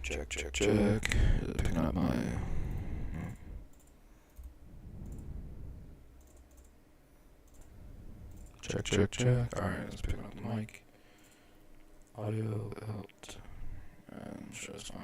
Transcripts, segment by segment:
Check. Picking up my. Check. Alright, let's pick up the mic. Audio helped. And I'm sure it's fine.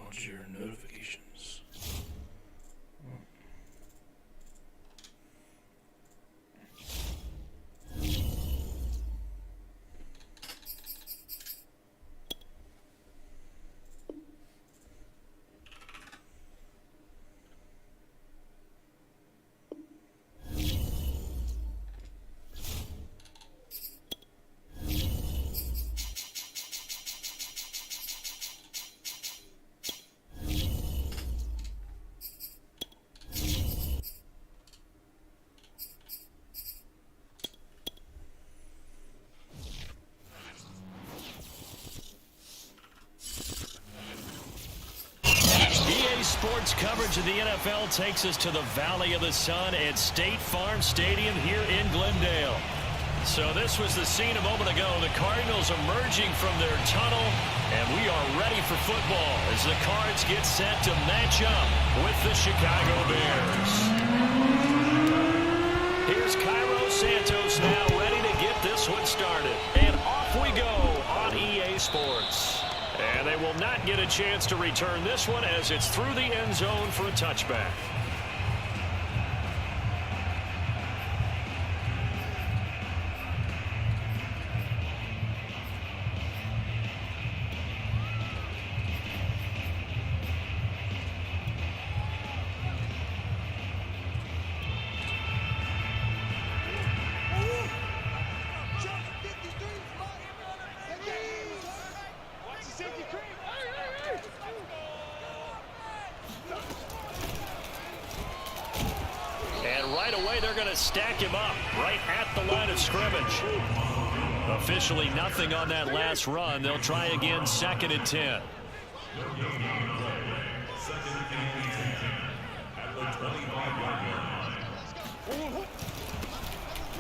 What's your notifications? Sports coverage of the NFL takes us to the Valley of the Sun at State Farm Stadium here in Glendale. So this was the scene a moment ago. The Cardinals emerging from their tunnel, and we are ready for football as the Cards get set to match up with the Chicago Bears. Here's Cairo Santos now ready to get this one started. And off we go on EA Sports. And they will not get a chance to return this one as it's through the end zone for a touchback. Right away, they're going to stack him up right at the line of scrimmage. Officially nothing on that last run. They'll try again, 2nd and 10.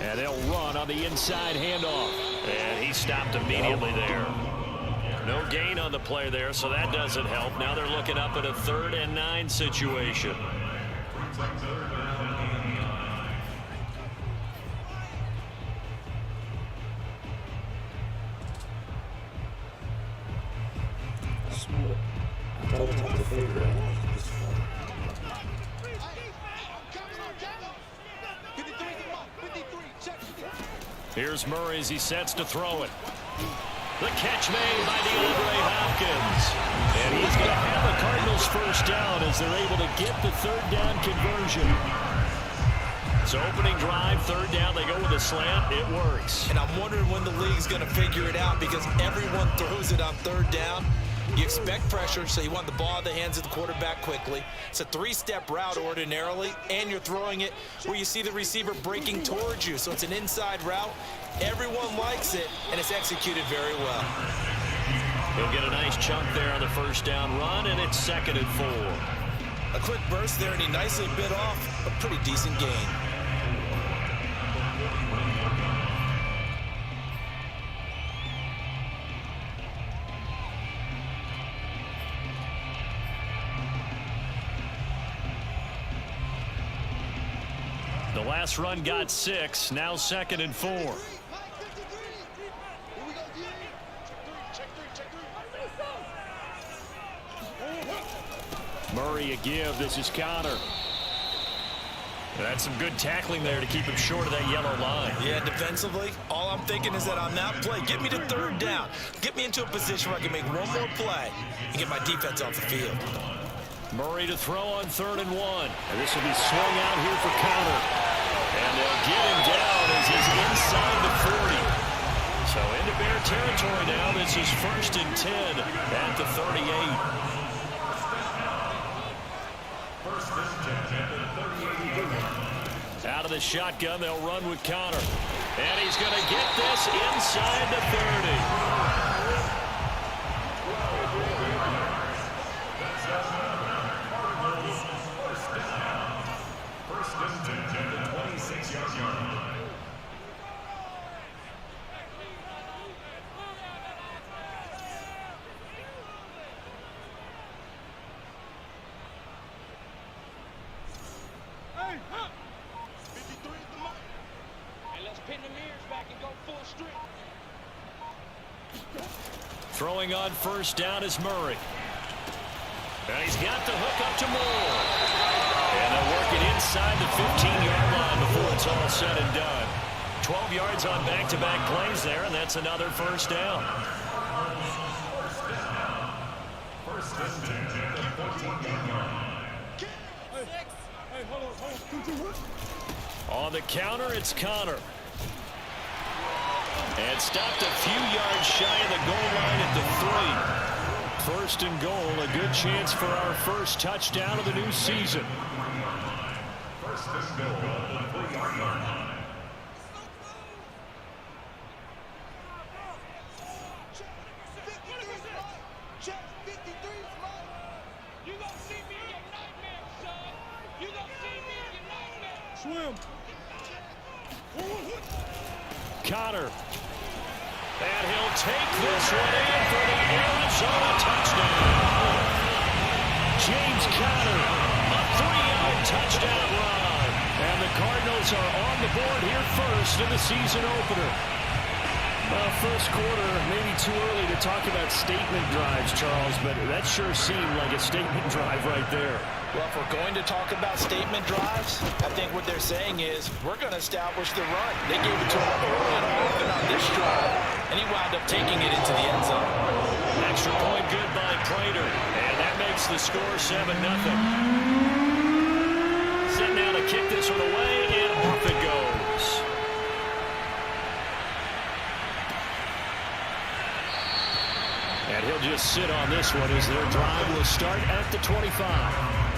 And they'll run on the inside handoff. And he stopped immediately there. No gain on the play there, so that doesn't help. Now they're looking up at a 3rd and 9 situation. Here's Murray as he sets to throw it. The catch made by DeAndre Hopkins. And he's going to have the Cardinals first down as they're able to get the 3rd down conversion. So opening drive, 3rd down, they go with a slant. It works. And I'm wondering when the league's going to figure it out because everyone throws it on 3rd down. You expect pressure, so you want the ball in the hands of the quarterback quickly. It's a 3-step route ordinarily, and you're throwing it where you see the receiver breaking towards you. So it's an inside route. Everyone likes it, and it's executed very well. He'll get a nice chunk there on the 1st down run, and it's 2nd and 4. A quick burst there, and he nicely bit off a pretty decent gain. The last run got 6, now 2nd and 4. Murray a give. This is Connor. That's some good tackling there to keep him short of that yellow line. Yeah, defensively, all I'm thinking is that on that play, get me to third down. Get me into a position where I can make one more play and get my defense off the field. Murray to throw on 3rd and 1. And this will be swung out here for Connor. And they'll get him down as he's inside the 40. So into Bear territory now. This is 1st and 10 at the 38. Out of the shotgun, they'll run with Connor. And he's going to get this inside the 30. Throwing on 1st down is Murray. And he's got the hook up to Moore. And they'll work it inside the 15-yard line before it's all said and done. 12 yards on back-to-back plays there, and that's another 1st down. On the counter, it's Connor. And stopped a few yards shy of the goal line at the 3. 1st and goal, a good chance for our first touchdown of the new season. 1st and goal at the 3-yard line. Connor. And he'll take this one in for the Arizona touchdown. James Conner, a 3-yard touchdown run. And the Cardinals are on the board here first in the season opener. Well, first quarter, maybe too early to talk about statement drives, Charles, but that sure seemed like a statement drive right there. Well, if we're going to talk about statement drives, I think what they're saying is we're going to establish the run. They gave it to him early and often on this drive, and he wound up taking it into the end zone. Extra point good by Prater, and that makes the score 7-0. Set now to kick this one away, and off it goes. And he'll just sit on this one as their drive will start at the 25.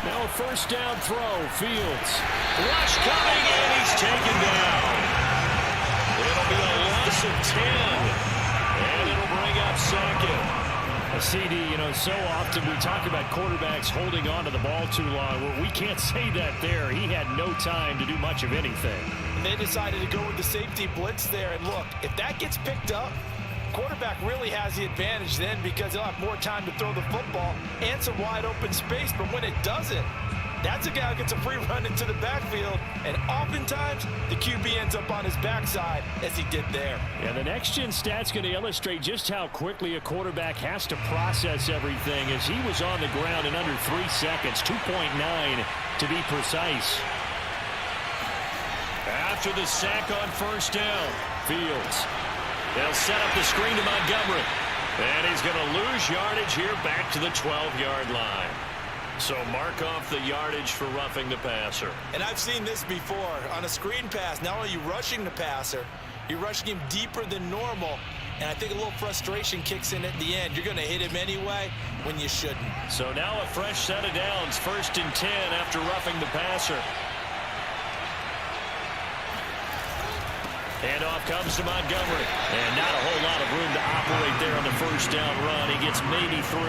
Now a 1st down throw. Fields. Rush coming, and he's taken down. It'll be a loss of 10. And it'll bring up 2nd. CD, so often we talk about quarterbacks holding on to the ball too long. Well, we can't say that there. He had no time to do much of anything. And they decided to go with the safety blitz there. And look, if that gets picked up, quarterback really has the advantage then because he'll have more time to throw the football and some wide open space. But when it doesn't, that's a guy who gets a free run into the backfield. And oftentimes, the QB ends up on his backside as he did there. Yeah, the next-gen stat's going to illustrate just how quickly a quarterback has to process everything as he was on the ground in under 3 seconds, 2.9 to be precise. After the sack on 1st down, Fields. They'll set up the screen to Montgomery. And he's going to lose yardage here back to the 12-yard line. So mark off the yardage for roughing the passer. And I've seen this before. On a screen pass, not only are you rushing the passer, you're rushing him deeper than normal. And I think a little frustration kicks in at the end. You're going to hit him anyway when you shouldn't. So now a fresh set of downs. 1st and 10 after roughing the passer. Handoff comes to Montgomery. And not a whole lot of room to operate there on the first down run. He gets maybe 3.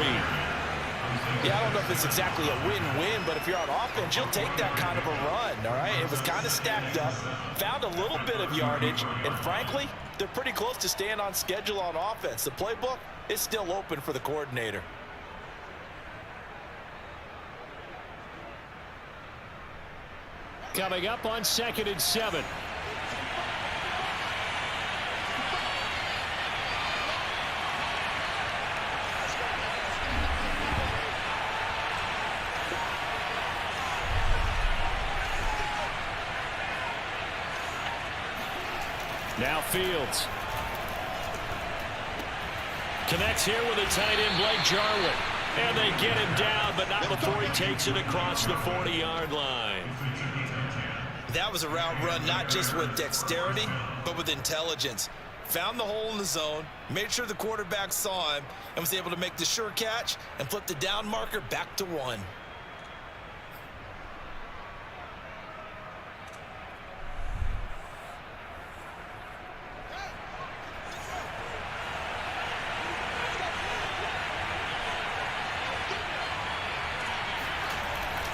Yeah, I don't know if it's exactly a win-win, but if you're on offense, you'll take that kind of a run, all right? It was kind of stacked up, found a little bit of yardage, and frankly, they're pretty close to staying on schedule on offense. The playbook is still open for the coordinator. Coming up on 2nd and 7. Now Fields. Connects here with a tight end, Blake Jarwin. And they get him down, but not before he takes it across the 40-yard line. That was a route run not just with dexterity, but with intelligence. Found the hole in the zone, made sure the quarterback saw him, and was able to make the sure catch and flip the down marker back to 1.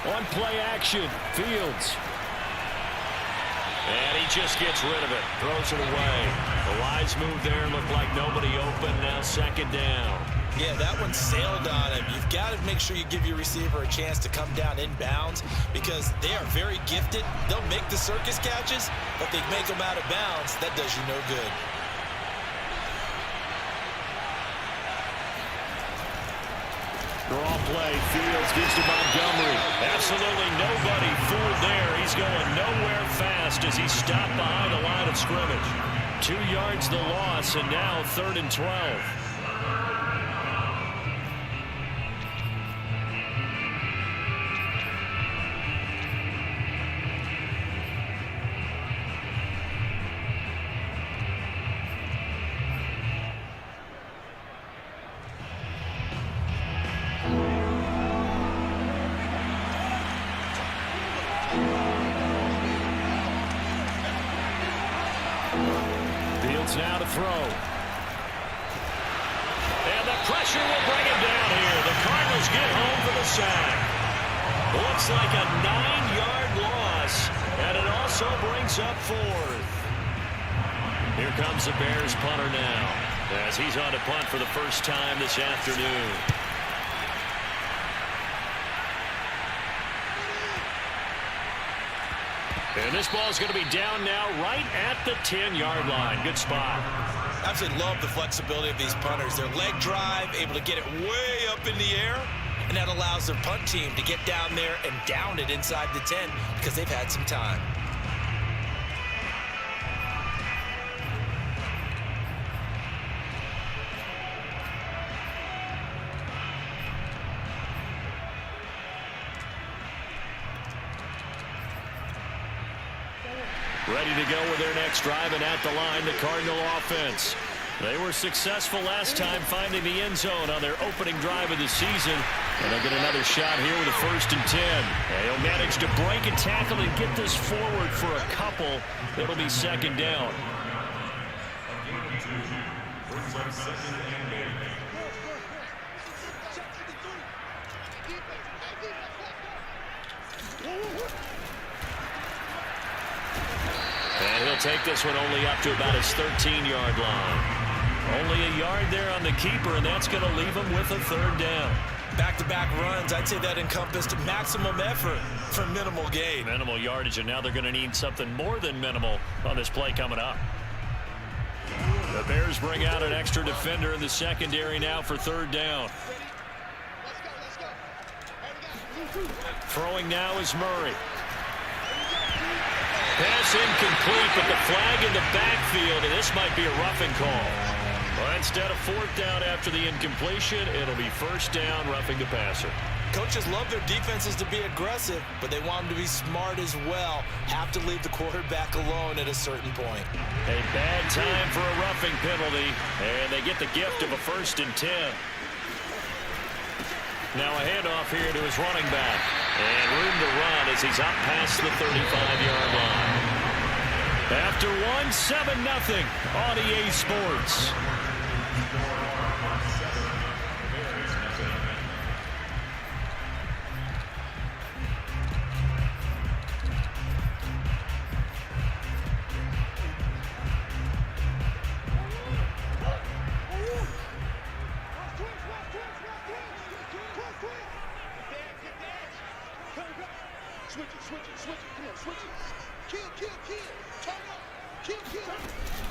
On play action, Fields. And he just gets rid of it, throws it away. The wise move there, looked like nobody open, now 2nd down. Yeah, that one sailed on him. You've got to make sure you give your receiver a chance to come down inbounds because they are very gifted. They'll make the circus catches, but they make them out of bounds. That does you no good. Draw play, Fields gives to Montgomery. Absolutely nobody fooled there. He's going nowhere fast as he's stopped behind the line of scrimmage. 2 yards the loss, and now 3rd and 12. Now to throw. And the pressure will bring him down here. The Cardinals get home for the sack. Looks like a 9-yard loss, and it also brings up 4th. Here comes the Bears punter now as he's on to punt for the first time this afternoon. And this ball is going to be down now right at the 10-yard line. Good spot. Absolutely love the flexibility of these punters. Their leg drive, able to get it way up in the air, and that allows their punt team to get down there and down it inside the 10 because they've had some time. Ready to go with their next drive, and at the line, the Cardinal offense. They were successful last time finding the end zone on their opening drive of the season. And they'll get another shot here with a 1st and 10. And he'll manage to break a tackle and get this forward for a couple. It'll be 2nd down. And he'll take this one only up to about his 13-yard line. Only a yard there on the keeper, and that's going to leave him with a 3rd down. Back-to-back runs, I'd say that encompassed maximum effort for minimal gain. Minimal yardage, and now they're going to need something more than minimal on this play coming up. The Bears bring out an extra defender in the secondary now for 3rd down. Throwing now is Murray. Pass incomplete, but the flag in the backfield, and this might be a roughing call. Well, instead of 4th down after the incompletion, it'll be 1st down, roughing the passer. Coaches love their defenses to be aggressive, but they want them to be smart as well. Have to leave the quarterback alone at a certain point. A bad time for a roughing penalty, and they get the gift of a 1st and 10. Now a handoff here to his running back. And room to run as he's up past the 35-yard line. After one, 7-0 on EA Sports.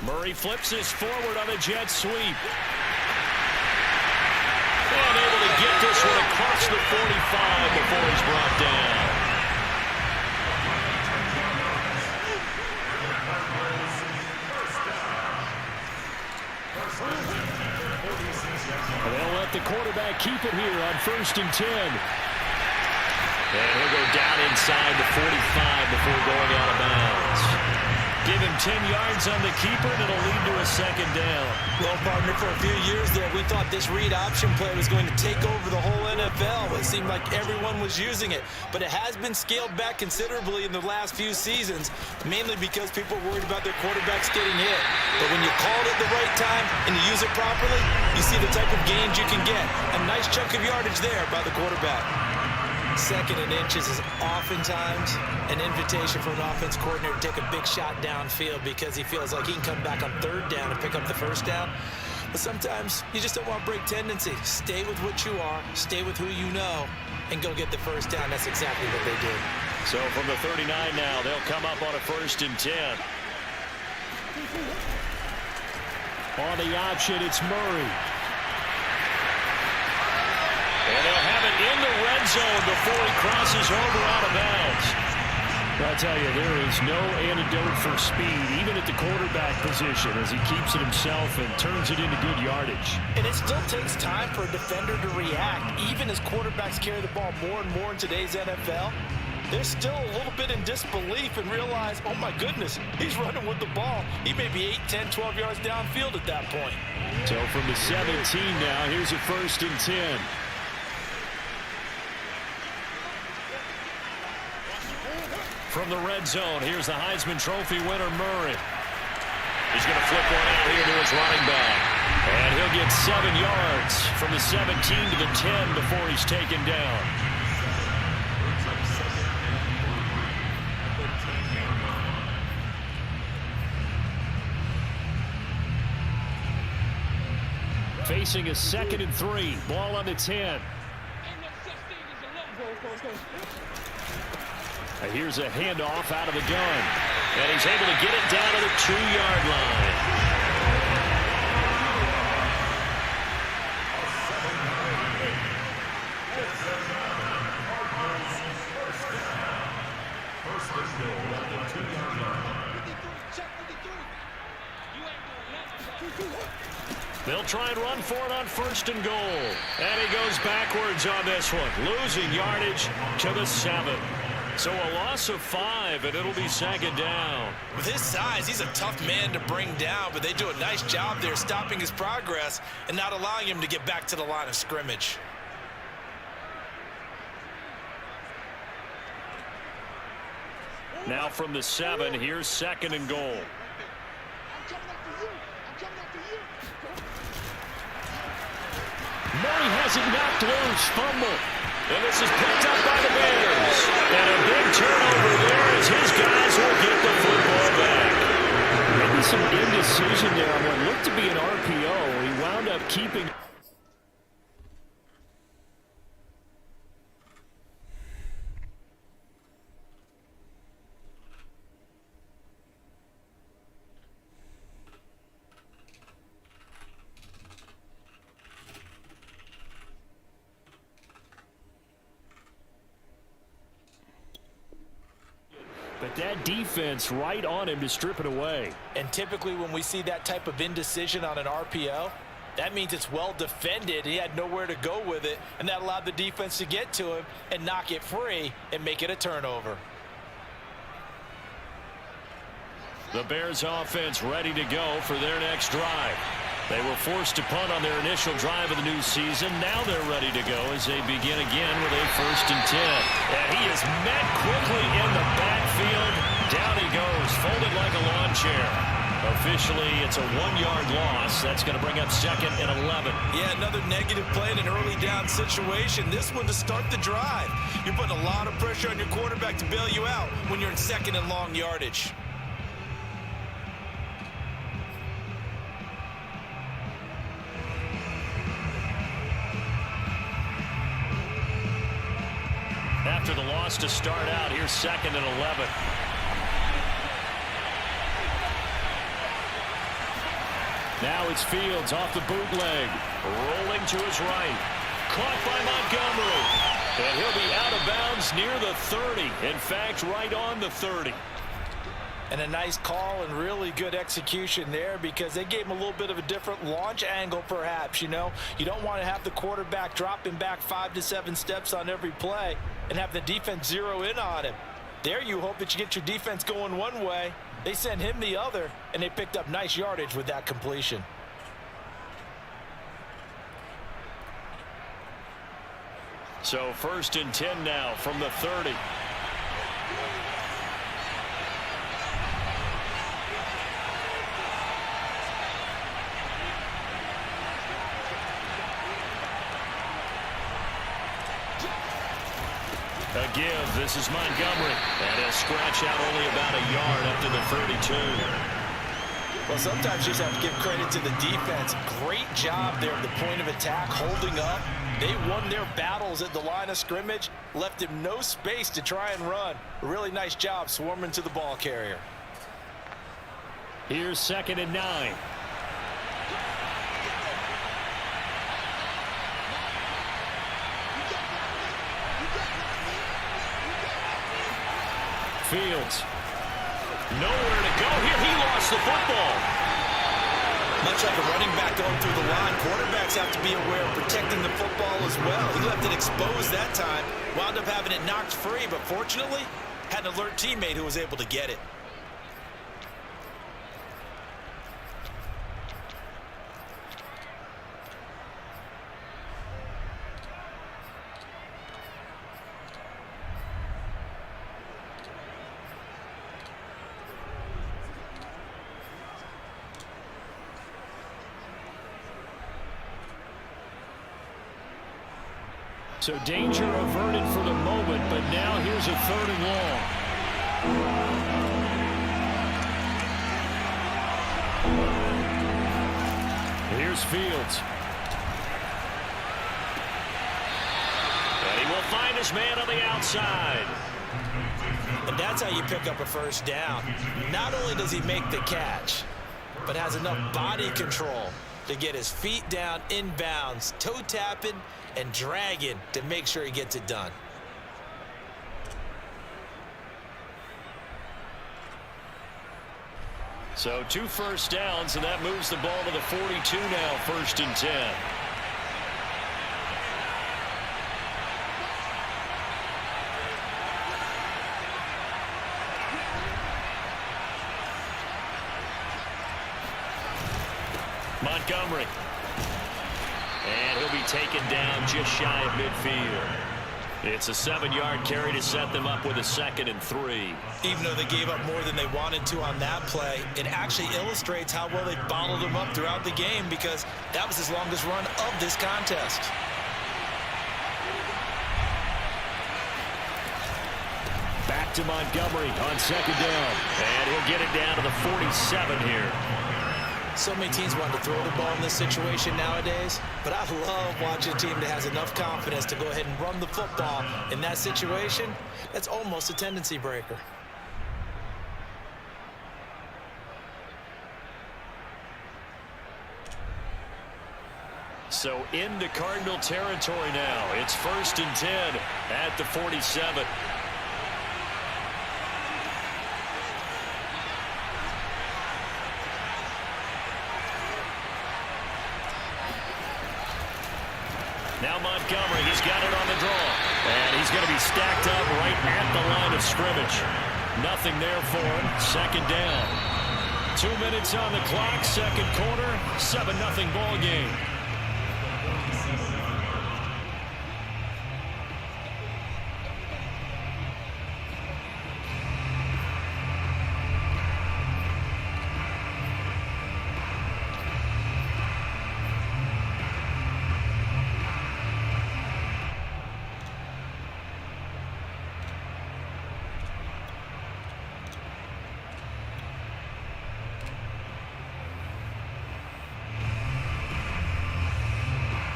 Murray flips this forward on a jet sweep. And able to get this one across the 45 before he's brought down. And they'll let the quarterback keep it here on 1st and 10. And he'll go down inside the 45 before going out of bounds. Give him 10 yards on the keeper, and it'll lead to a 2nd down. Well, partner, for a few years there, we thought this read option play was going to take over the whole NFL. It seemed like everyone was using it, but it has been scaled back considerably in the last few seasons, mainly because people are worried about their quarterbacks getting hit. But when you call it at the right time and you use it properly, you see the type of gains you can get. A nice chunk of yardage there by the quarterback. 2nd and inches is oftentimes an invitation for an offense coordinator to take a big shot downfield because he feels like he can come back on 3rd down and pick up the 1st down. But sometimes you just don't want break tendency. Stay with what you are, stay with who you know, and go get the 1st down. That's exactly what they did. So from the 39 now, they'll come up on a 1st and 10. On the option, it's Murray. And they'll have it in the red zone before he crosses over out of bounds. I'll tell you, there is no antidote for speed, even at the quarterback position, as he keeps it himself and turns it into good yardage. And it still takes time for a defender to react. Even as quarterbacks carry the ball more and more in today's NFL, they're still a little bit in disbelief and realize, oh my goodness, he's running with the ball. He may be 8, 10, 12 yards downfield at that point. So from the 17 now, here's a 1st and 10. From the red zone, here's the Heisman Trophy winner, Murray. He's going to flip one out here to his running back. And he'll get 7 yards from the 17 to the 10 before he's taken down. Facing a 2nd and 3. Ball on the 10. And here's a handoff out of the gun. And he's able to get it down to the 2-yard line. They'll try and run for it on 1st and goal. And he goes backwards on this one, losing yardage to the 7. So a loss of 5, and it'll be 2nd down. With his size, he's a tough man to bring down, but they do a nice job there stopping his progress and not allowing him to get back to the line of scrimmage. Now from the 7, here's 2nd and goal. Murray has it knocked loose, fumble. And this is picked up by the Bears. And a big turnover there as his guys will get the football back. Maybe some indecision there on what looked to be an RPO. He wound up keeping... But that defense right on him to strip it away. And typically when we see that type of indecision on an RPO, that means it's well defended. He had nowhere to go with it, and that allowed the defense to get to him and knock it free and make it a turnover. The Bears offense ready to go for their next drive. They were forced to punt on their initial drive of the new season. Now they're ready to go as they begin again with a 1st and 10. And he is met quickly in the backfield. Down he goes, folded like a lawn chair. Officially, it's a 1-yard loss. That's going to bring up 2nd and 11. Yeah, another negative play in an early down situation. This one to start the drive. You're putting a lot of pressure on your quarterback to bail you out when you're in 2nd and long yardage. After the loss to start out, here's 2nd and 11. Now it's Fields off the bootleg. Rolling to his right. Caught by Montgomery. And he'll be out of bounds near the 30. In fact, right on the 30. And a nice call and really good execution there because they gave him a little bit of a different launch angle perhaps, you know. You don't want to have the quarterback dropping back 5 to 7 steps on every play and have the defense zero in on him. There you hope that you get your defense going one way. They sent him the other, and they picked up nice yardage with that completion. So 1st and 10 now from the 30. A give. This is Montgomery. And he'll scratch out only about a yard up to the 32. Well, sometimes you just have to give credit to the defense. Great job there at the point of attack, holding up. They won their battles at the line of scrimmage, left him no space to try and run. A really nice job swarming to the ball carrier. Here's 2nd and 9. Fields. Nowhere to go here. He lost the football. Much like a running back going through the line, quarterbacks have to be aware of protecting the football as well. He left it exposed that time, wound up having it knocked free, but fortunately, had an alert teammate who was able to get it. So danger averted for the moment, but now here's a 3rd and long. Here's Fields. And he will find his man on the outside. And that's how you pick up a 1st down. Not only does he make the catch, but has enough body control to get his feet down inbounds, toe tapping and dragging to make sure he gets it done. So 2 first downs, and that moves the ball to the 42 now, 1st and 10. Montgomery. And he'll be taken down just shy of midfield. It's a 7-yard carry to set them up with a 2nd and 3. Even though they gave up more than they wanted to on that play, it actually illustrates how well they bottled them up throughout the game because that was his longest run of this contest. Back to Montgomery on 2nd down. And he'll get it down to the 47 here. So many teams want to throw the ball in this situation nowadays, but I love watching a team that has enough confidence to go ahead and run the football. In that situation, that's almost a tendency breaker. So into Cardinal territory now. It's 1st and 10 at the 47. Now Montgomery, he's got it on the draw. And he's going to be stacked up right at the line of scrimmage. Nothing there for him. 2nd down. 2 minutes on the clock, 2nd quarter, 7-0 ball game.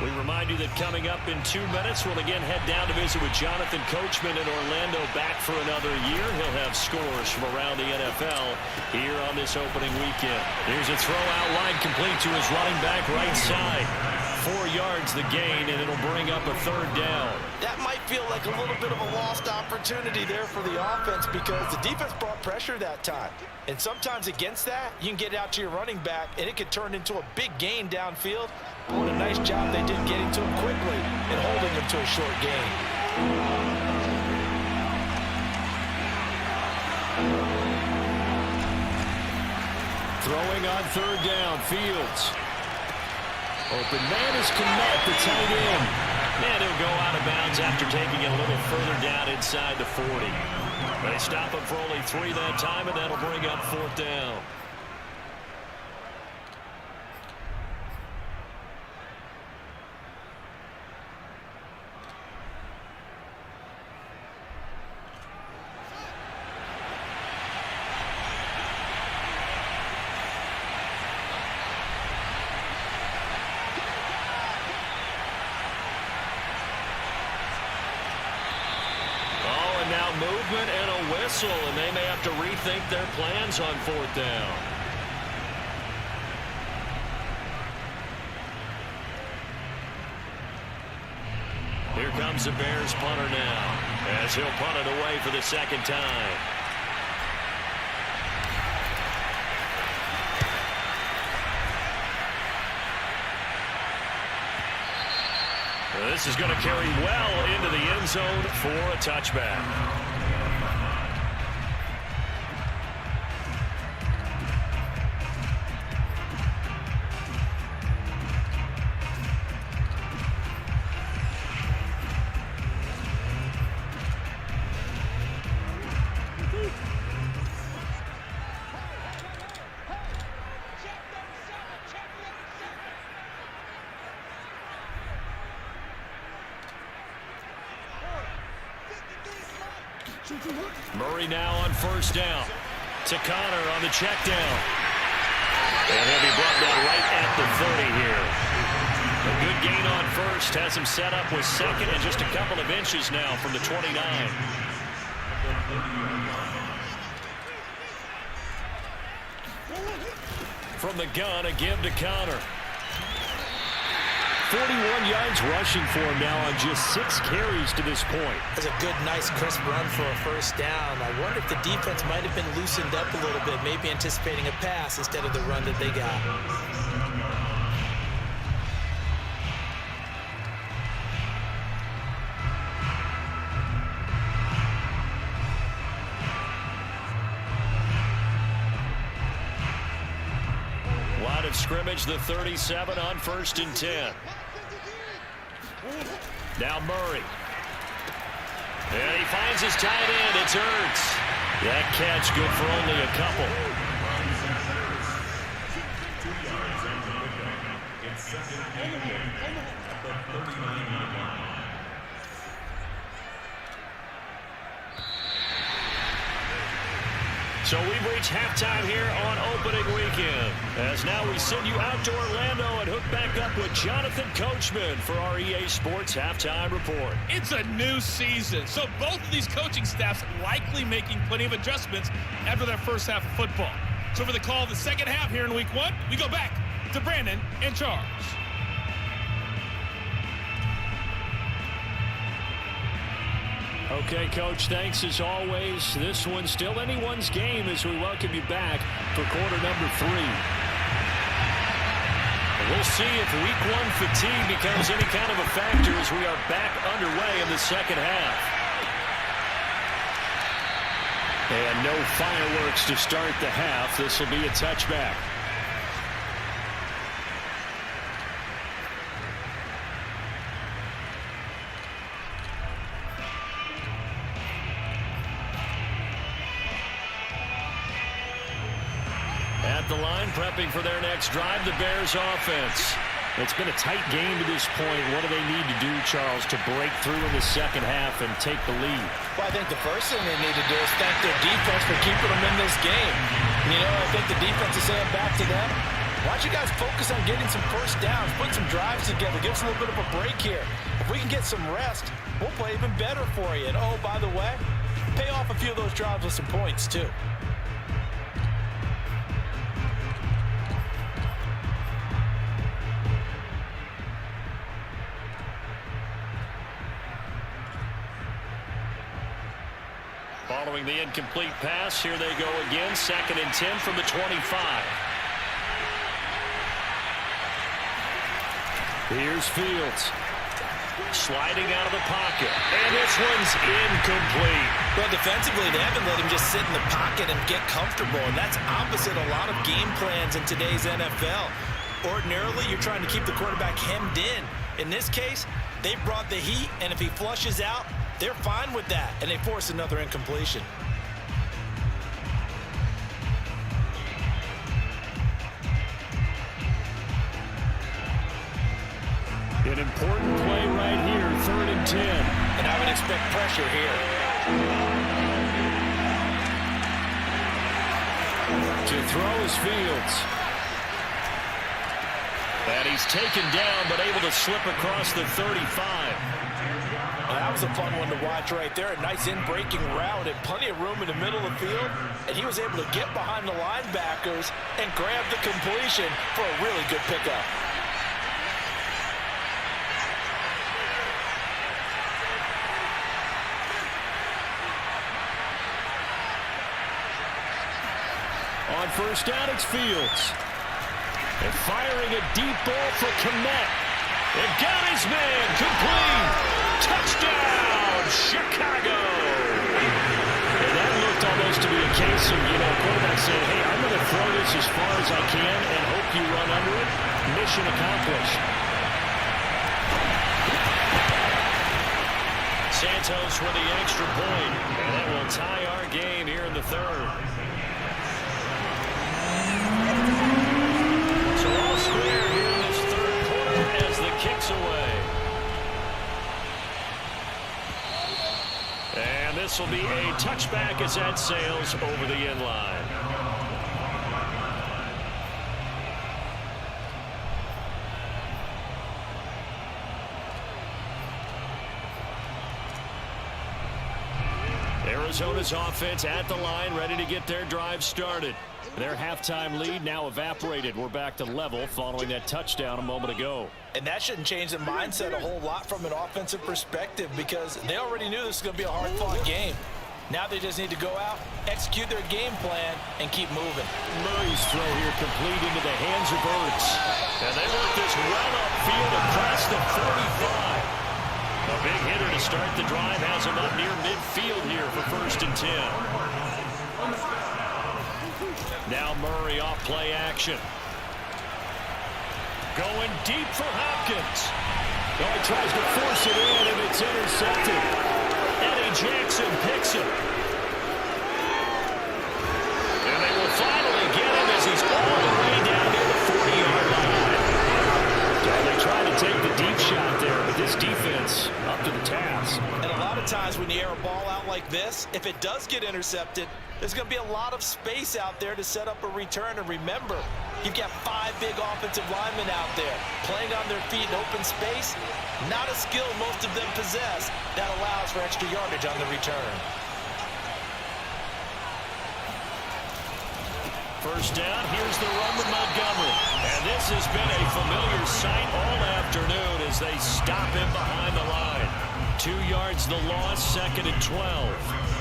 We remind you that coming up in 2 minutes, we'll again head down to visit with Jonathan Coachman in Orlando, back for another year. He'll have scores from around the NFL here on this opening weekend. Here's a throw out line complete to his running back right side. 4 yards the gain, and it'll bring up a third down. That might feel like a little bit of a lost opportunity there for the offense because the defense brought pressure that time. And sometimes against that, you can get out to your running back, and it could turn into a big gain downfield. What a nice job they did getting to him quickly and holding him to a short gain. Throwing on third down, Fields. Open man is Kmet, the tight end. And he'll go out of bounds after taking it a little further down inside the 40. They stop him for only 3 that time, and that'll bring up fourth down. Movement and a whistle, and they may have to rethink their plans on fourth down. Here comes the Bears punter now, as he'll punt it away for the second time. This is going to carry well into the end zone for a touchback. Murray now on first down. To Connor on the check down. And he'll be brought down right at the 30 here. A good gain on first. Has him set up with second and just a couple of inches now from the 29. From the gun, a give to Connor. 41 yards rushing for him now on just 6 carries to this point. That's a good, nice, crisp run for a first down. I wonder if the defense might have been loosened up a little bit, maybe anticipating a pass instead of the run that they got. Line of scrimmage, the 37 on 1st and 10. Now Murray. And he finds his tight end. It's Ertz. That catch good for only a couple. So we've reached halftime here on opening weekend. As now we send you out to Orlando and hook back up with Jonathan Coachman for our EA Sports Halftime Report. It's a new season, so both of these coaching staffs likely making plenty of adjustments after that first half of football. So for the call of the second half here in week 1, we go back to Brandon and Charles. Okay, Coach, thanks as always. This one's still anyone's game as we welcome you back for quarter number 3. And we'll see if week 1 fatigue becomes any kind of a factor as we are back underway in the second half. And no fireworks to start the half. This will be a touchback. At the line, prepping for their next drive, the Bears offense. It's been a tight game to this point. What do they need to do, Charles, to break through in the second half and take the lead? Well, I think the first thing they need to do is thank their defense for keeping them in this game. You know, I think the defense is saying back to them, Why don't you guys focus on getting some first downs, put some drives together, give us a little bit of a break here. If we can get some rest, we'll play even better for you. And oh, by the way, pay off a few of those drives with some points too. Following the incomplete pass, here they go again. 2nd and 10 from the 25. Here's Fields. Sliding out of the pocket. And this one's incomplete. Well, defensively, they haven't let him just sit in the pocket and get comfortable. And that's opposite a lot of game plans in today's NFL. Ordinarily, you're trying to keep the quarterback hemmed in. In this case, they brought the heat, and if he flushes out, they're fine with that, and they force another incompletion. An important play right here, 3rd and 10. And I would expect pressure here. To throw is Fields. And he's taken down, but able to slip across the 35. That was a fun one to watch right there. A nice in-breaking route and plenty of room in the middle of the field. And he was able to get behind the linebackers and grab the completion for a really good pickup. On first down, it's Fields. And firing a deep ball for Kmet. And got his man, complete. Touchdown, Chicago! And that looked almost to be a case of, quarterback saying, hey, I'm going to throw this as far as I can and hope you run under it. Mission accomplished. Santos with the extra point, and that will tie our game here in the 3rd. So all square here in this 3rd quarter as the kick's away. And this will be a touchback as that sails over the end line. Arizona's offense at the line, ready to get their drive started. Their halftime lead now evaporated. We're back to level following that touchdown a moment ago. And that shouldn't change the mindset a whole lot from an offensive perspective because they already knew this was going to be a hard-fought game. Now they just need to go out, execute their game plan, and keep moving. Murray's throw here complete into the hands of Ertz. And they work this well upfield across the 45. A big hitter to start the drive has him up near midfield here for 1st and 10. Now Murray off play action. Going deep for Hopkins. Oh, he tries to force it in, and it's intercepted. Eddie Jackson picks it. And they will finally get him as he's all the way down near the 40-yard line. And they try to take the deep shot there, but this defense up to the task. And a lot of times when you air a ball out like this, if it does get intercepted, there's going to be a lot of space out there to set up a return. And remember, you've got 5 big offensive linemen out there playing on their feet in open space. Not a skill most of them possess that allows for extra yardage on the return. First down, here's the run with Montgomery. And this has been a familiar sight all afternoon as they stop him behind the line. 2 yards the loss, 2nd and 12.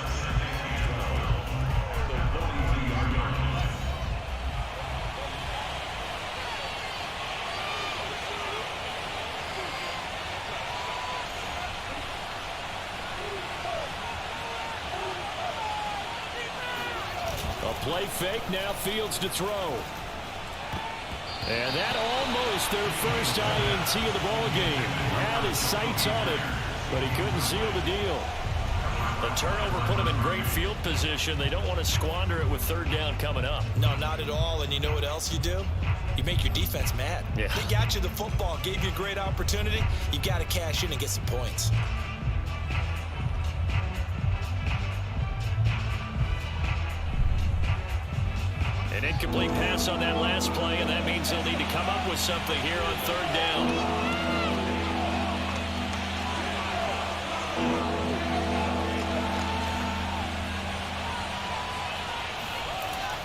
Play fake, now Fields to throw. And that almost their first INT of the ball game. Had his sights on it, but he couldn't seal the deal. The turnover put him in great field position. They don't want to squander it with 3rd down coming up. No, not at all. And you know what else you do? You make your defense mad. Yeah. They got you the football, gave you a great opportunity. You got to cash in and get some points. An incomplete pass on that last play, and that means they'll need to come up with something here on third down.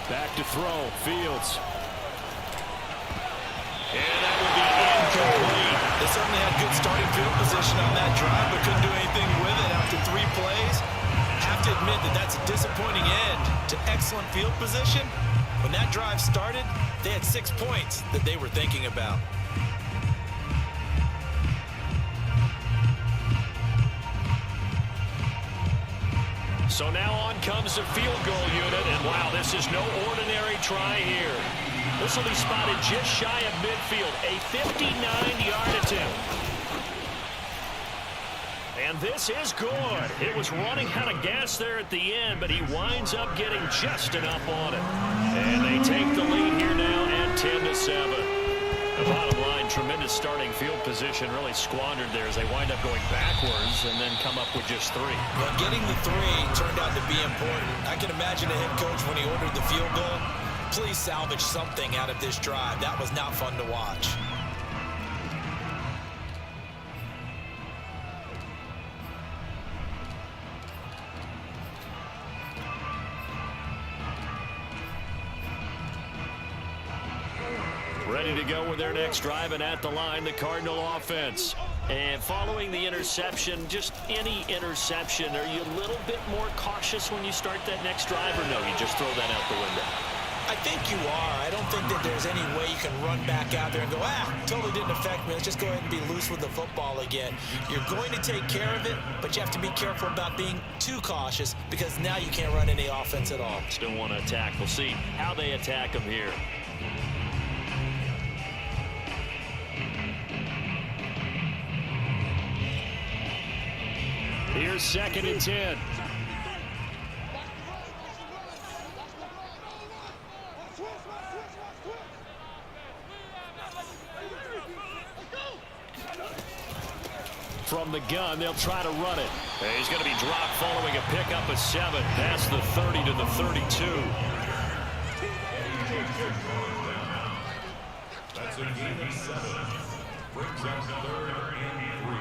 Back to throw, Fields. And that would be incomplete. They certainly had good starting field position on that drive, but couldn't do anything with it after 3 plays. Have to admit that that's a disappointing end to excellent field position. When that drive started, they had 6 points that they were thinking about. So now on comes the field goal unit, and wow, this is no ordinary try here. This will be spotted just shy of midfield, a 59-yard attempt. And this is good. It was running out of gas there at the end, but he winds up getting just enough on it. And they take the lead here now at 10-7. The bottom line, tremendous starting field position, really squandered there as they wind up going backwards and then come up with just 3. Well, getting the 3 turned out to be important. I can imagine a head coach when he ordered the field goal, please salvage something out of this drive. That was not fun to watch. Ready to go with their next drive, and at the line, the Cardinal offense. And following the interception, just any interception, are you a little bit more cautious when you start that next drive, or no, you just throw that out the window? I think you are. I don't think that there's any way you can run back out there and go, totally didn't affect me. Let's just go ahead and be loose with the football again. You're going to take care of it, but you have to be careful about being too cautious because now you can't run any offense at all. Still want to attack. We'll see how they attack them here. Here's 2nd and 10. From the gun, they'll try to run it. And he's going to be dropped following a pickup of 7. Past the 30 to the 32. That's a gain of 7. Brings us 3rd and 3.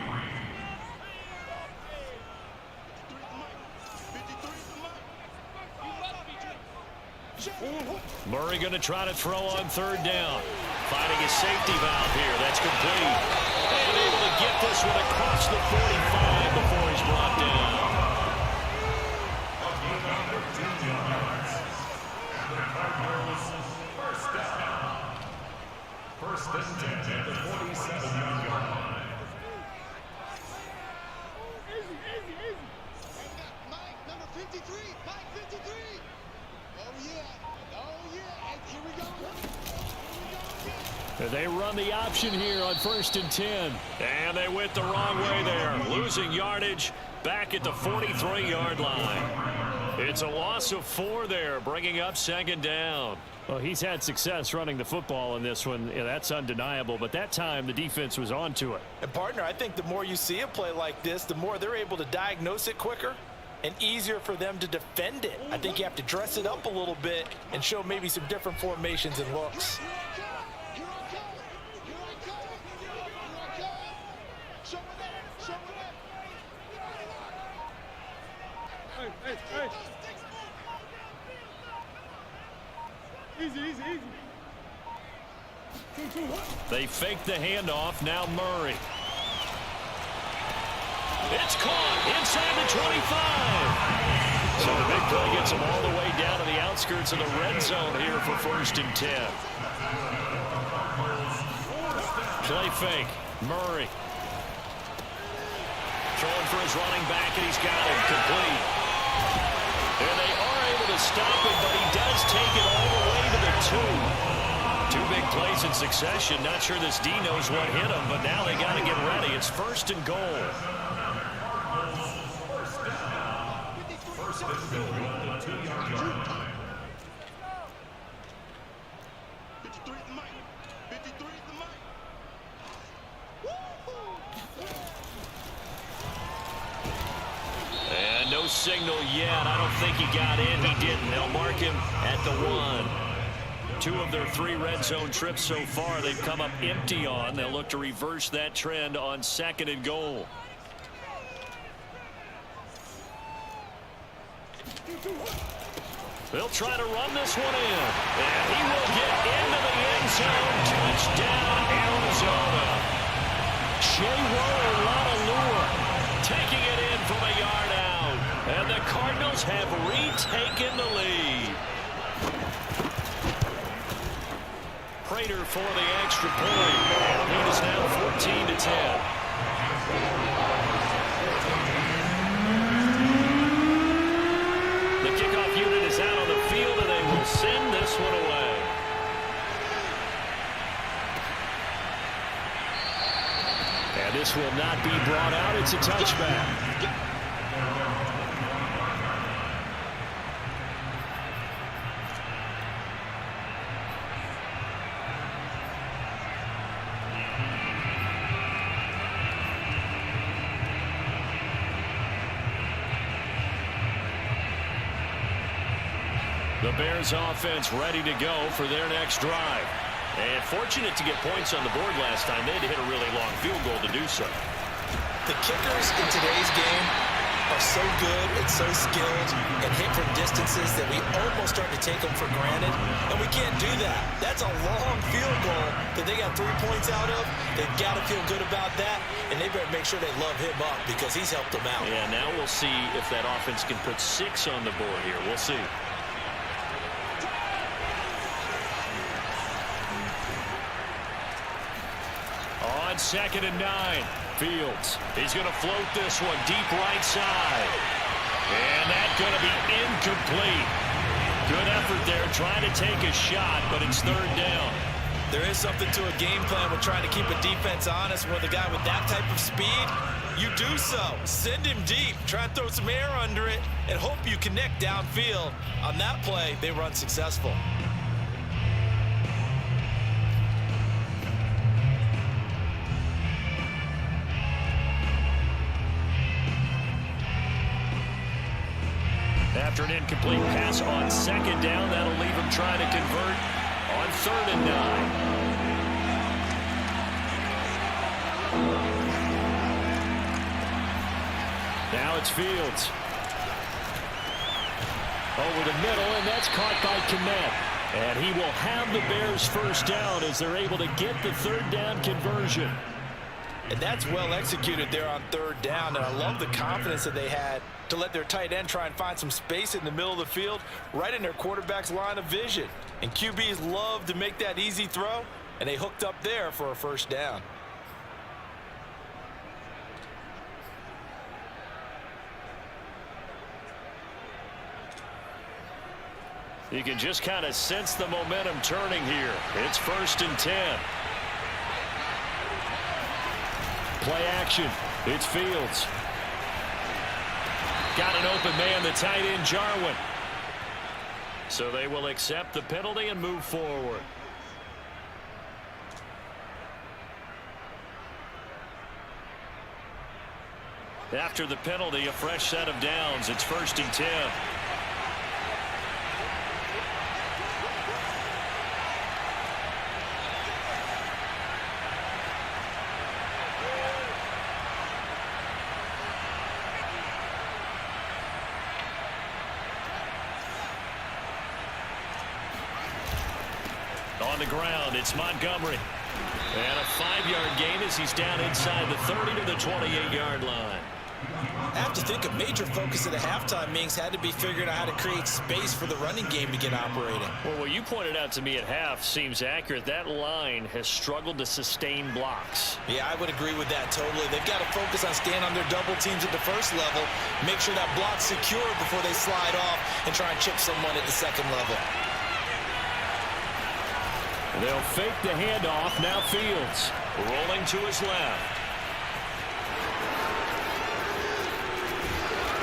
Murray going to try to throw on 3rd down. Finding his safety valve here. That's complete. And able to get this one across the 45 before he's brought down. First and 10 at the 47-yard line. Easy. Mike, number 53. Mike, 53. Oh, yeah. And here we go. They run the option here on 1st and 10. And they went the wrong way there. Losing yardage back at the 43-yard line. It's a loss of 4 there, bringing up 2nd down. Well, he's had success running the football in this one. Yeah, that's undeniable. But that time, the defense was onto it. And, partner, I think the more you see a play like this, the more they're able to diagnose it quicker and easier for them to defend it. I think you have to dress it up a little bit and show maybe some different formations and looks. Hey. Easy. They fake the handoff. Now Murray. It's caught inside the 25. So the big play gets him all the way down to the outskirts of the red zone here for 1st and 10. Play fake. Murray. Throwing for his running back, and he's got him complete. And they are able to stop him, but he does take it all the way to the 2. 2 big plays in succession. Not sure this D knows what hit him, but now they got to get ready. It's 1st and goal. First and goal at the 2-yard line. 53 is the mic. 53 is the mic. And no signal yet. I don't think he got in. He didn't. They'll mark him at the 1. 2 of their 3 red zone trips so far they've come up empty on. They'll look to reverse that trend on 2nd and goal. They'll try to run this one in. And he will get into the end zone. Touchdown, Arizona. Shea taking it in from a yard out. And the Cardinals have retaken the lead. Prater for the extra point. Lead is now 14-10. The kickoff unit is out on the field, and they will send this one away. And this will not be brought out. It's a touchback. The Bears offense ready to go for their next drive. And fortunate to get points on the board last time. They had to hit a really long field goal to do so. The kickers in today's game are so good and so skilled and hit from distances that we almost start to take them for granted. And we can't do that. That's a long field goal that they got 3 points out of. They've got to feel good about that. And they better make sure they love him up because he's helped them out. Yeah, now we'll see if that offense can put 6 on the board here. We'll see. On 2nd and 9, Fields. He's going to float this one deep right side. And that's going to be incomplete. Good effort there trying to take a shot, but it's 3rd down. There is something to a game plan with trying to keep a defense honest. With a guy with that type of speed, you do so. Send him deep. Try and throw some air under it and hope you connect downfield. On that play, they run successful. After an incomplete pass on 2nd down, that'll leave him trying to convert on 3rd and 9. Now it's Fields. Over the middle, and that's caught by Kmet. And he will have the Bears first down as they're able to get the 3rd down conversion. And that's well executed there on 3rd down. And I love the confidence that they had to let their tight end try and find some space in the middle of the field, right in their quarterback's line of vision. And QBs love to make that easy throw, and they hooked up there for a first down. You can just kind of sense the momentum turning here. It's 1st and 10. Play action. It's Fields. Got an open man, the tight end, Jarwin. So they will accept the penalty and move forward. After the penalty, a fresh set of downs. It's 1st and 10. On the ground, it's Montgomery. And a 5-yard gain as he's down inside the 30 to the 28-yard line. I have to think a major focus of the halftime, Mings, had to be figuring out how to create space for the running game to get operating. Well, what you pointed out to me at half seems accurate. That line has struggled to sustain blocks. Yeah, I would agree with that totally. They've got to focus on staying on their double teams at the first level, make sure that block's secure before they slide off and try and chip someone at the second level. They'll fake the handoff. Now Fields rolling to his left.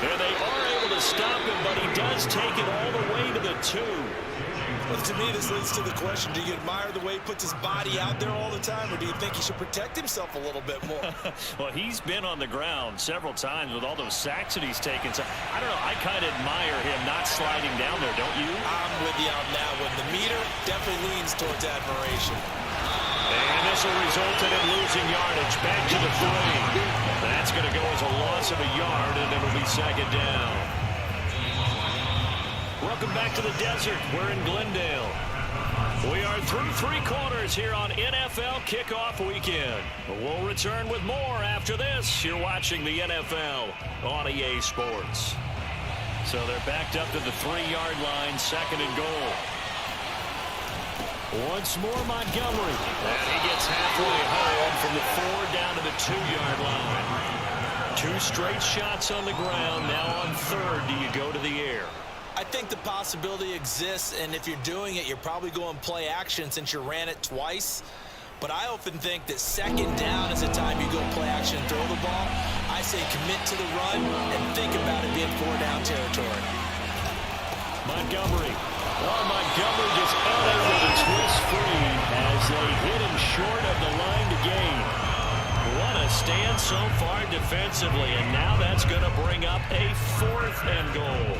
And they are able to stop him, but he does take it all the way to the 2. Well, to me, this leads to the question, do you admire the way he puts his body out there all the time, or do you think he should protect himself a little bit more? Well, he's been on the ground several times with all those sacks that he's taken. So, I don't know, I kind of admire him not sliding down there, don't you? I'm with you on that one. The meter definitely leans towards admiration. And this will result in him losing yardage. Back to the 3. That's going to go as a loss of a yard, and it'll be second down. Welcome back to the desert. We're in Glendale. We are through 3 quarters here on NFL Kickoff Weekend. We'll return with more after this. You're watching the NFL on EA Sports. So they're backed up to the 3-yard line, second and goal. Once more, Montgomery. And he gets halfway home from the 4 down to the 2-yard line. 2 straight shots on the ground. Now on 3rd, do you go to the air? I think the possibility exists, and if you're doing it, you're probably going play action since you ran it twice. But I often think that second down is the time you go play action and throw the ball. I say commit to the run and think about it being 4-down territory. Montgomery. Oh, Montgomery just unable to twist free as they hit him short of the line to gain. What a stand so far defensively, and now that's going to bring up a 4th and goal.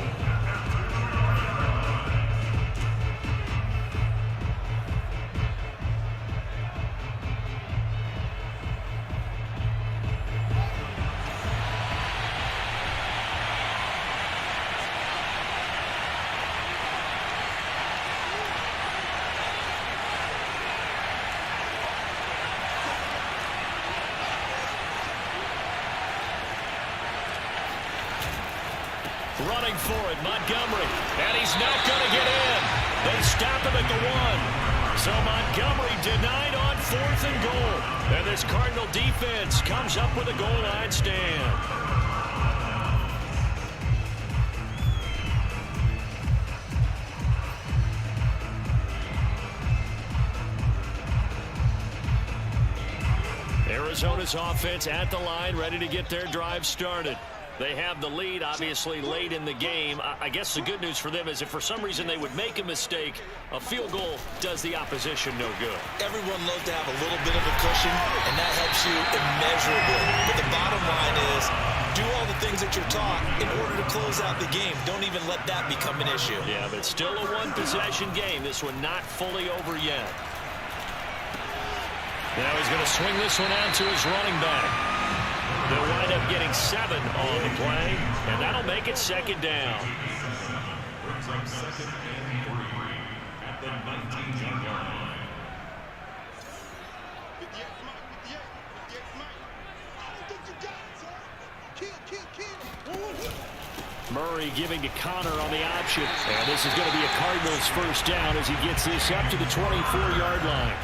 Running for it, Montgomery, and he's not going to get in. They stop him at the 1. So Montgomery denied on 4th and goal. And this Cardinal defense comes up with a goal line stand. Arizona's offense at the line, ready to get their drive started. They have the lead, obviously, late in the game. I guess the good news for them is if for some reason they would make a mistake, a field goal does the opposition no good. Everyone loves to have a little bit of a cushion, and that helps you immeasurably. But the bottom line is, do all the things that you're taught in order to close out the game. Don't even let that become an issue. Yeah, but still a 1-possession game. This one not fully over yet. Now he's going to swing this one out to his running back. They'll wind up getting 7 on the play, and that'll make it second down. Brings up 2nd and 3 at the 19-yard line. Murray giving to Connor on the option. And this is going to be a Cardinals first down as he gets this up to the 24-yard line.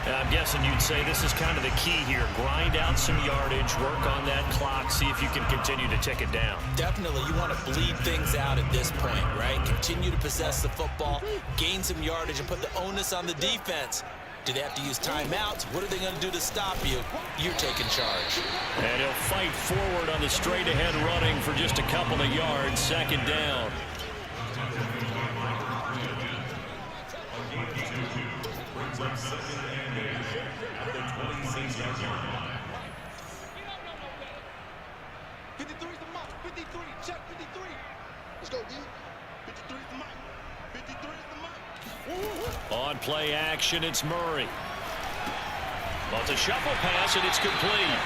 I'm guessing you'd say this is kind of the key here. Grind out some yardage, work on that clock, see if you can continue to tick it down. Definitely, you want to bleed things out at this point, right? Continue to possess the football, gain some yardage, and put the onus on the defense. Do they have to use timeouts? What are they going to do to stop you? You're taking charge. And he'll fight forward on the straight-ahead running for just a couple of yards, second down. Brings up 2nd and 8 at the 26-yard line. 53 is the mark. 53. Check 53. Let's go, D. 53 is the mark. 53 is the mark. On play action, it's Murray. Well, it's a shuffle pass, and it's complete.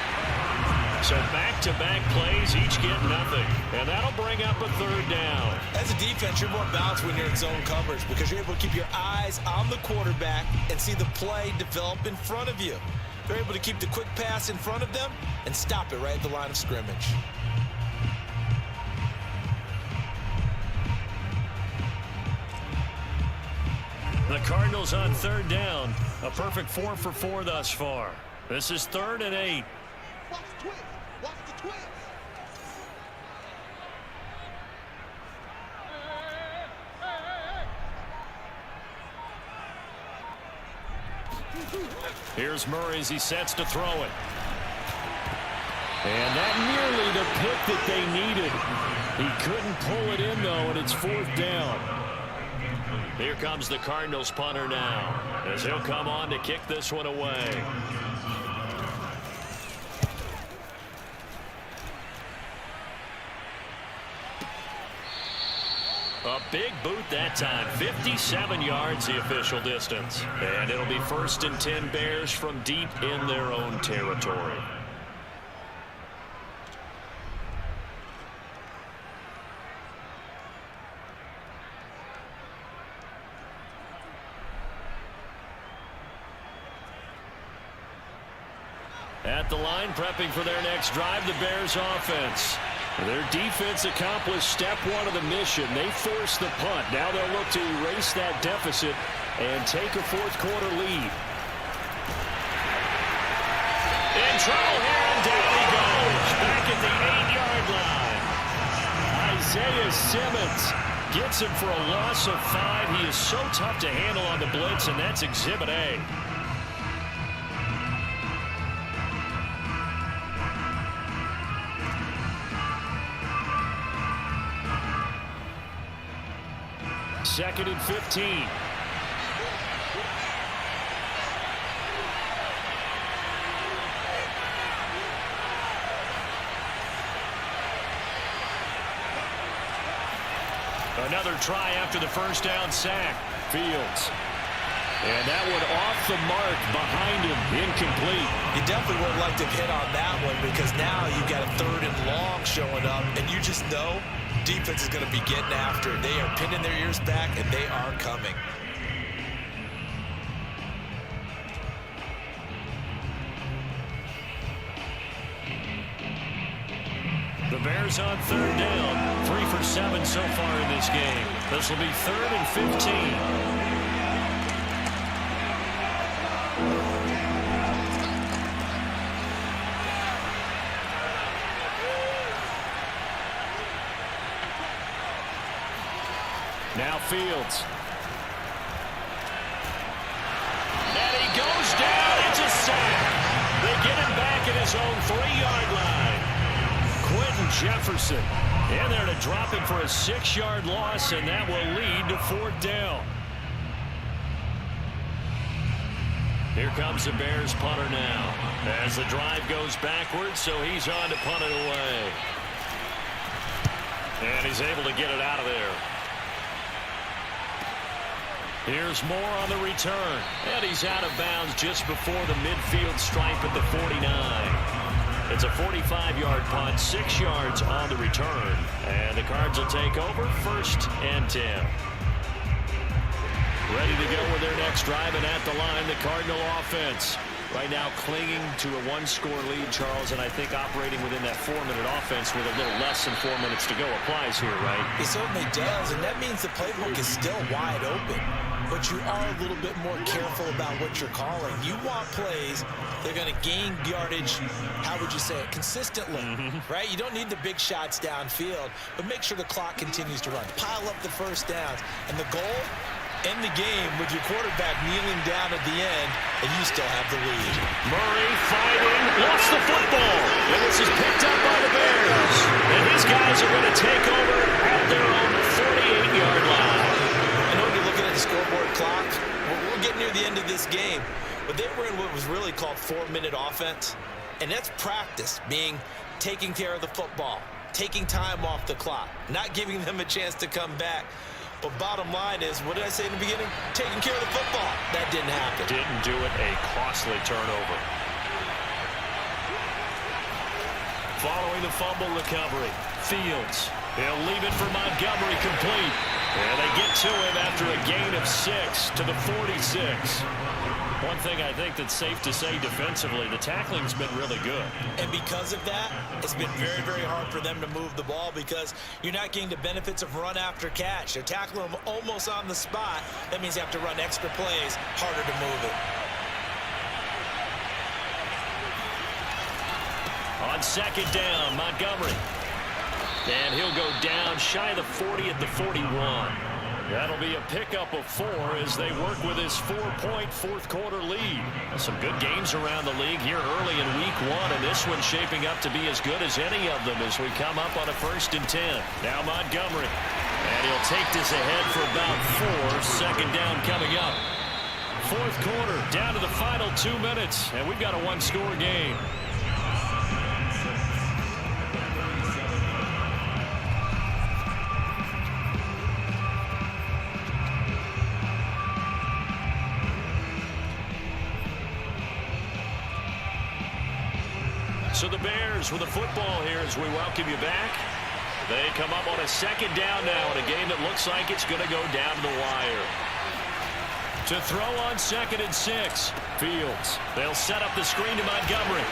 So back-to-back plays, each get nothing. And that'll bring up a 3rd down. As a defense, you're more balanced when you're in zone coverage because you're able to keep your eyes on the quarterback and see the play develop in front of you. They're able to keep the quick pass in front of them and stop it right at the line of scrimmage. The Cardinals on 3rd down. A perfect 4 for 4 thus far. This is 3rd and 8. Watch the twist. Watch the twist. Here's Murray as he sets to throw it. And that nearly the pick that they needed. He couldn't pull it in, though, and it's 4th down. Here comes the Cardinals punter now, as he'll come on to kick this one away. A big boot that time, 57 yards the official distance. And it'll be 1st and 10 Bears from deep in their own territory. At the line, prepping for their next drive, the Bears offense. Their defense accomplished step one of the mission. They forced the punt. Now they'll look to erase that deficit and take a fourth-quarter lead. In trouble here, and down he goes. Back at the 8-yard line. Isaiah Simmons gets him for a loss of 5. He is so tough to handle on the blitz, and that's Exhibit A. Second and 15. Another try after the first down sack. Fields. And that one off the mark behind him. Incomplete. You definitely would like to hit on that one because now you've got a 3rd and long showing up, and you just know defense is going to be getting after it. They are pinning their ears back, and they are coming. The Bears on 3rd down. 3 for 7 so far in this game. This will be 3rd and 15. Now Fields. And he goes down. It's a sack. They get him back at his own 3-yard line. Quentin Jefferson in there to drop him for a 6-yard loss, and that will lead to 4th down. Here comes the Bears punter now as the drive goes backwards, so he's on to punt it away. And he's able to get it out of there. Here's Moore on the return, and he's out of bounds just before the midfield stripe at the 49. It's a 45-yard punt, 6 yards on the return, and the Cards will take over 1st and 10. Ready to go with their next drive, and at the line, the Cardinal offense. Right now clinging to a 1-score lead, Charles, and I think operating within that 4-minute offense with a little less than 4 minutes to go applies here, right? It certainly does, and that means the playbook is still wide open. But you are a little bit more careful about what you're calling. You want plays that are going to gain yardage, how would you say it, consistently, right? You don't need the big shots downfield, but make sure the clock continues to run. Pile up the first downs. And the goal, end the game with your quarterback kneeling down at the end, and you still have the lead. Murray fighting, lost the football, and this is picked up by the Bears. And these guys are going to take over at their own 48-yard line. I know you're looking at the scoreboard clock. We're getting near the end of this game, but they were in what was really called 4-minute offense, and that's practice, being taking care of the football, taking time off the clock, not giving them a chance to come back. But bottom line is, what did I say in the beginning? Taking care of the football. That didn't happen. Didn't do it. A costly turnover. Following the fumble recovery, Fields. He'll leave it for Montgomery complete. And they get to him after a gain of 6 to the 46. One thing I think that's safe to say defensively, the tackling's been really good. And because of that, it's been very, very hard for them to move the ball because you're not getting the benefits of run after catch. They're tackling them almost on the spot. That means you have to run extra plays, harder to move it. On 2nd down, Montgomery. And he'll go down shy of the 40 at the 41. That'll be a pickup of 4 as they work with his 4-point fourth-quarter lead. Some good games around the league here early in week 1, and this one's shaping up to be as good as any of them as we come up on a 1st and 10. Now Montgomery. And he'll take this ahead for about 4. Second down coming up. Fourth quarter, down to the final 2 minutes, and we've got a one-score game. So the Bears with the football here as we welcome you back. They come up on a second down now in a game that looks like it's going to go down to the wire. To throw on 2nd and 6. Fields. They'll set up the screen to Montgomery.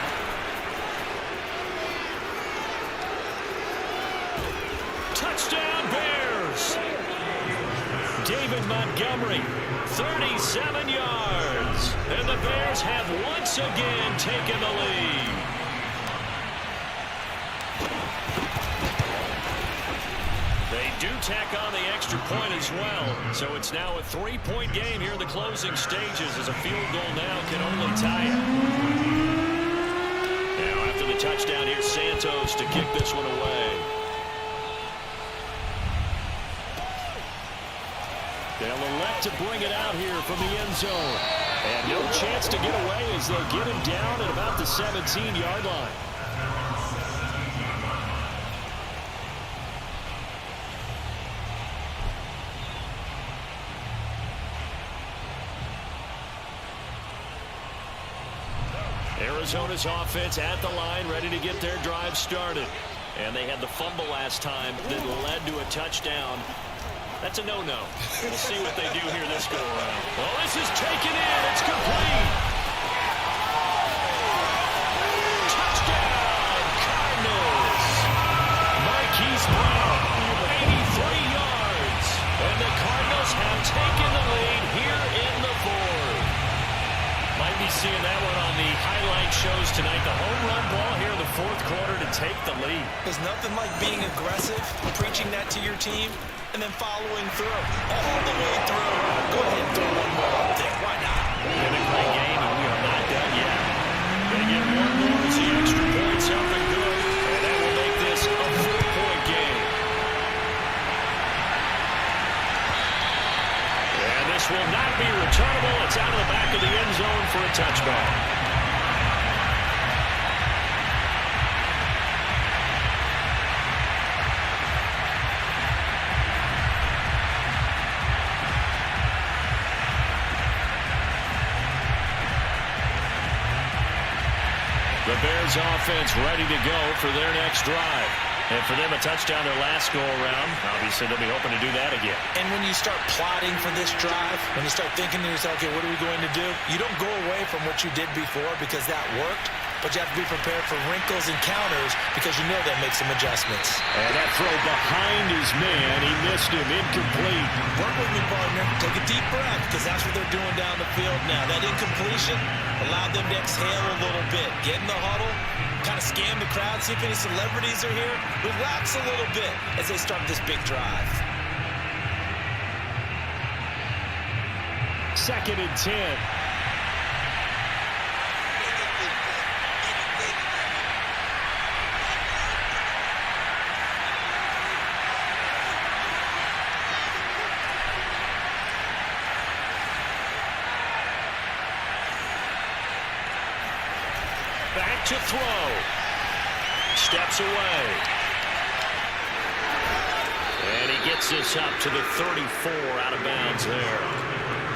Touchdown Bears! David Montgomery, 37 yards. And the Bears have once again taken the lead. They do tack on the extra point as well. So it's now a 3-point game here in the closing stages as a field goal now can only tie it. Now after the touchdown, here's Santos to kick this one away. They'll elect to bring it out here from the end zone. And no chance to get away as they'll get him down at about the 17-yard line. Arizona's offense at the line, ready to get their drive started. And they had the fumble last time that led to a touchdown. That's a no-no. We'll see what they do here this go-around. Well, this is taken in. It's complete. Touchdown, Cardinals. Marquise Brown, 83 yards. And the Cardinals have taken the lead here in the fourth. Might be seeing that one on the highlight shows tonight. The home run ball here in the fourth quarter to take the lead. There's nothing like being aggressive, preaching that to your team, and then following through all the way through. Go ahead and throw one more up there. Why not? Been a great game, and we are not done yet. Going to get one more as the extra point, something good, and that will make this a 4-point game. And this will not be returnable. It's out of the back of the end zone for a touchback. The Bears offense ready to go for their next drive. And for them, a touchdown their last go-around. Obviously, they'll be hoping to do that again. And when you start plotting for this drive, when you start thinking to yourself, okay, what are we going to do? You don't go away from what you did before because that worked, but you have to be prepared for wrinkles and counters because you know they'll make some adjustments. And that throw behind his man, he missed him, incomplete. Work with me, partner. Take a deep breath because that's what they're doing down the field now. That incompletion allowed them to exhale a little bit. Get in the huddle, kind of scan the crowd, see if any celebrities are here. Relax a little bit as they start this big drive. 2nd and 10. Back to throw. Steps away. And he gets this up to the 34 out of bounds there.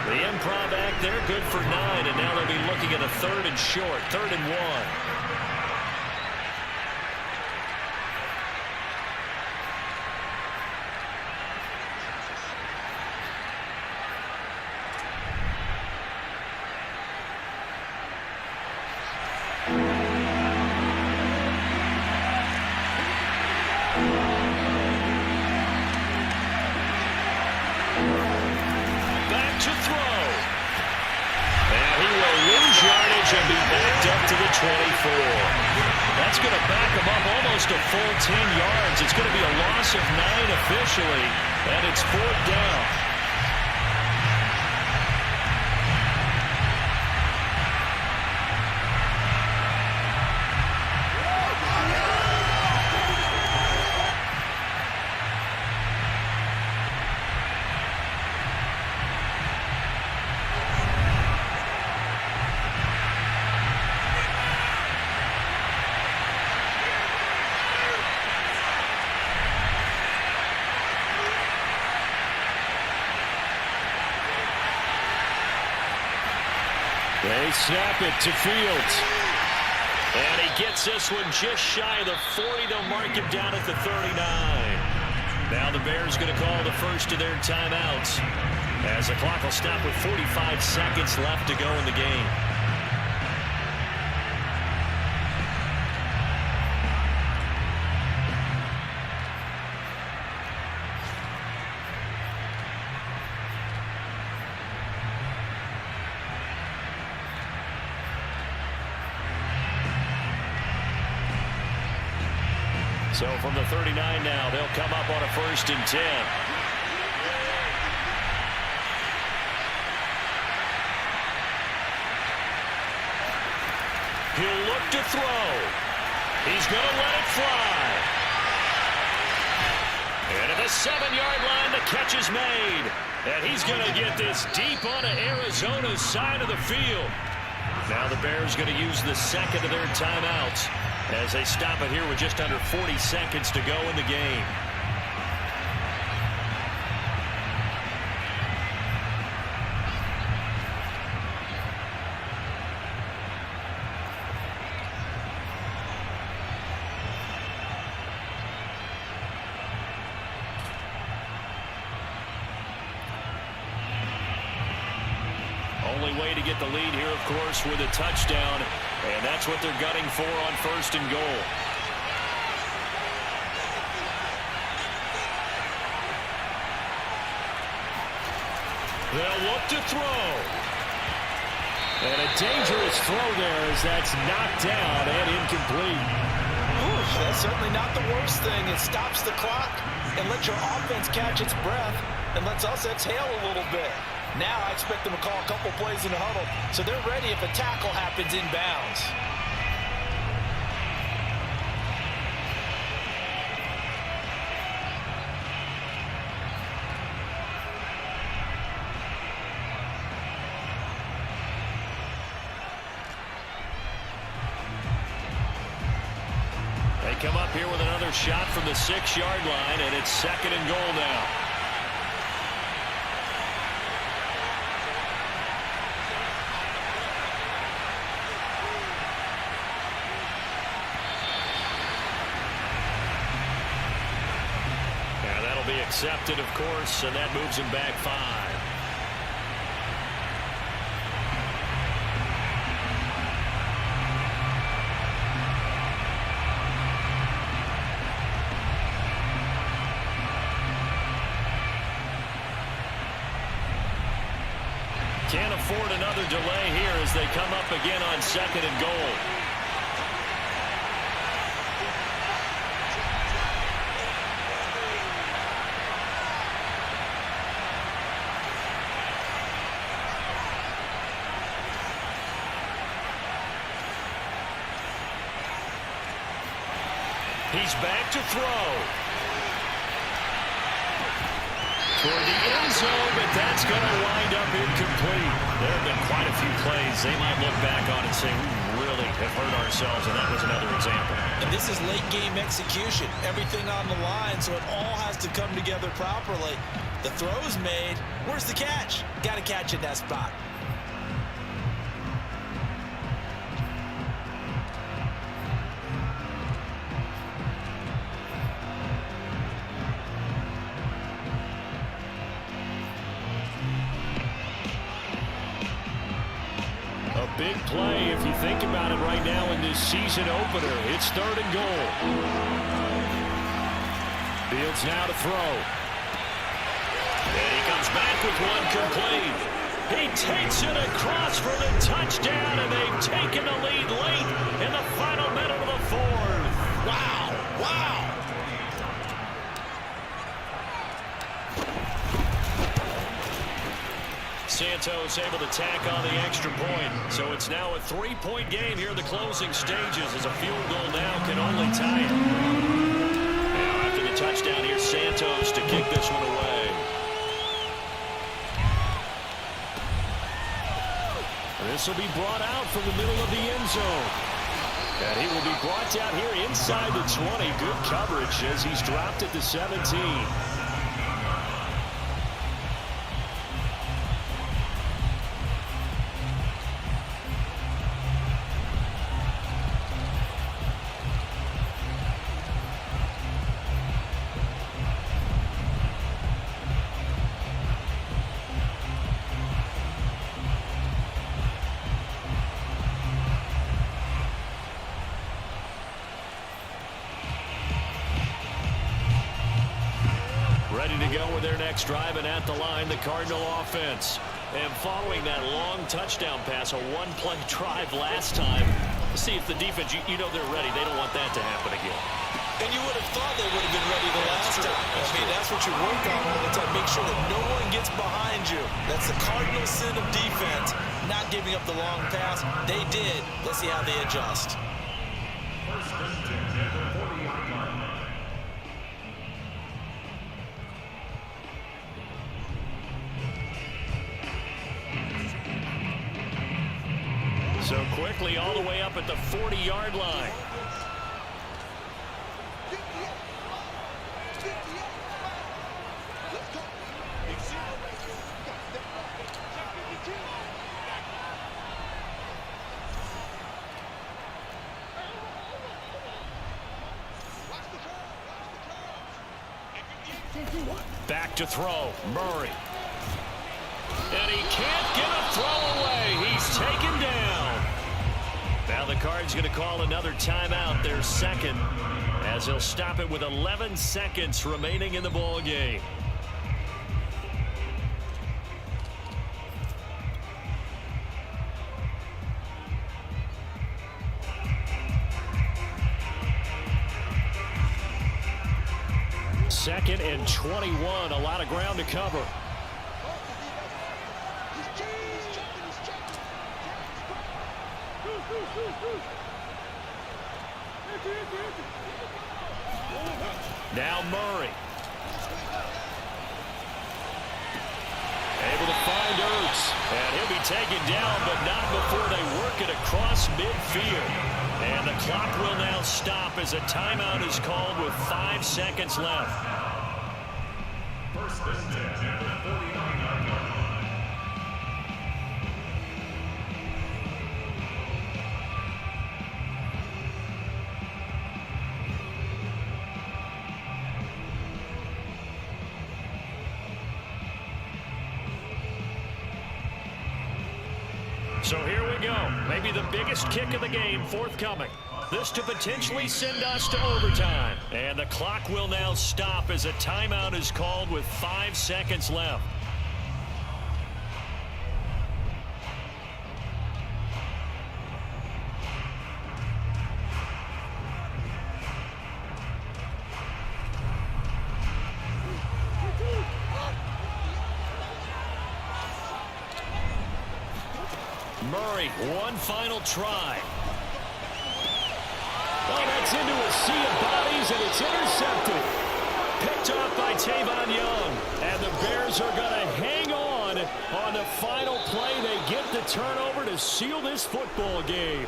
The improv act there, good for 9, and now they'll be looking at a 3rd and short, 3rd and 1. And be backed up to the 24. That's going to back him up almost a full 10 yards. It's going to be a loss of 9 officially, and it's 4th down. snap it to Fields. And he gets this one just shy of the 40. They'll mark him down at the 39. Now the Bears going to call the first of their timeouts, as the clock will stop with 45 seconds left to go in the game. So from the 39 now, they'll come up on a 1st and 10. He'll look to throw. He's going to let it fly. And at the 7-yard line, the catch is made. And he's going to get this deep onto Arizona's side of the field. Now the Bears going to use the second of their timeouts as they stop it here with just under 40 seconds to go in the game. Only way to get the lead here, of course, with a touchdown, and that's what they're gunning for on 1st and goal. They'll look to throw. And a dangerous throw there as that's knocked down and incomplete. Ooh, that's certainly not the worst thing. It stops the clock and lets your offense catch its breath and lets us exhale a little bit. Now I expect them to call a couple plays in the huddle, so they're ready if a tackle happens inbounds. They come up here with another shot from the 6-yard line, and it's 2nd and goal now. Be accepted, of course, and that moves him back 5. Can't afford another delay here as they come up again on 2nd and goal. He's back to throw. Toward the end zone, but that's going to wind up incomplete. There have been quite a few plays they might look back on and say, we really have hurt ourselves, and that was another example. And this is late-game execution. Everything on the line, so it all has to come together properly. The throw's made. Where's the catch? Got to catch it in that spot. Big play if you think about it right now in this season opener. It's 3rd and goal. Fields now to throw. And he comes back with one complete. He takes it across for the touchdown, and they've taken the lead late in the final minute of the 4th. Wow, wow. Santos able to tack on the extra point. So it's now a 3-point game here in the closing stages as a field goal now can only tie it. Now after the touchdown, here's Santos to kick this one away. This will be brought out from the middle of the end zone. And he will be brought down here inside the 20. Good coverage as he's dropped at the 17. Ready to go with their next drive, and at the line, the Cardinal offense. And following that long touchdown pass, a one-play drive last time, see if the defense, you know they're ready. They don't want that to happen again. And you would have thought they would have been ready the last time. I mean, that's what you work on all the time. Make sure that no one gets behind you. That's the cardinal sin of defense, not giving up the long pass. They did. Let's see how they adjust. So quickly all the way up at the 40-yard line. Back to throw, Murray. And he can't get a throw away. He's taken down. Now the Cards going to call another timeout, their second, as he'll stop it with 11 seconds remaining in the ball game. Second and 21, a lot of ground to cover. Now Murray. Able to find Ertz. And he'll be taken down, but not before they work it across midfield. And the clock will now stop as a timeout is called with 5 seconds left. First and 10 at the 49-yard line. So here we go. Maybe the biggest kick of the game forthcoming. This to potentially send us to overtime. And the clock will now stop as a timeout is called with 5 seconds left. Murray, one final try. Oh, that's into a sea of bodies, and it's intercepted. Picked off by Tavon Young. And the Bears are going to hang on the final play. They get the turnover to seal this football game.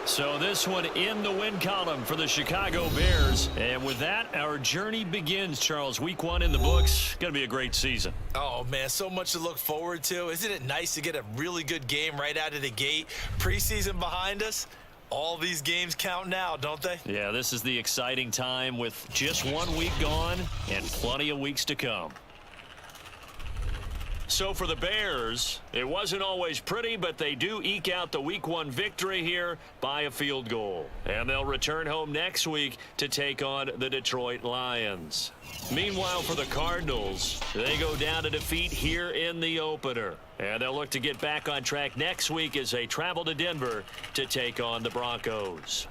So this one in the win column for the Chicago Bears. And with that, our journey begins, Charles. Week 1 in the books. Going to be a great season. Oh, man, so much to look forward to. Isn't it nice to get a really good game right out of the gate? Preseason behind us. All these games count now, don't they? Yeah, this is the exciting time with just 1 week gone and plenty of weeks to come. So for the Bears, it wasn't always pretty, but they do eke out the Week 1 victory here by a field goal. And they'll return home next week to take on the Detroit Lions. Meanwhile, for the Cardinals, they go down to defeat here in the opener. And they'll look to get back on track next week as they travel to Denver to take on the Broncos.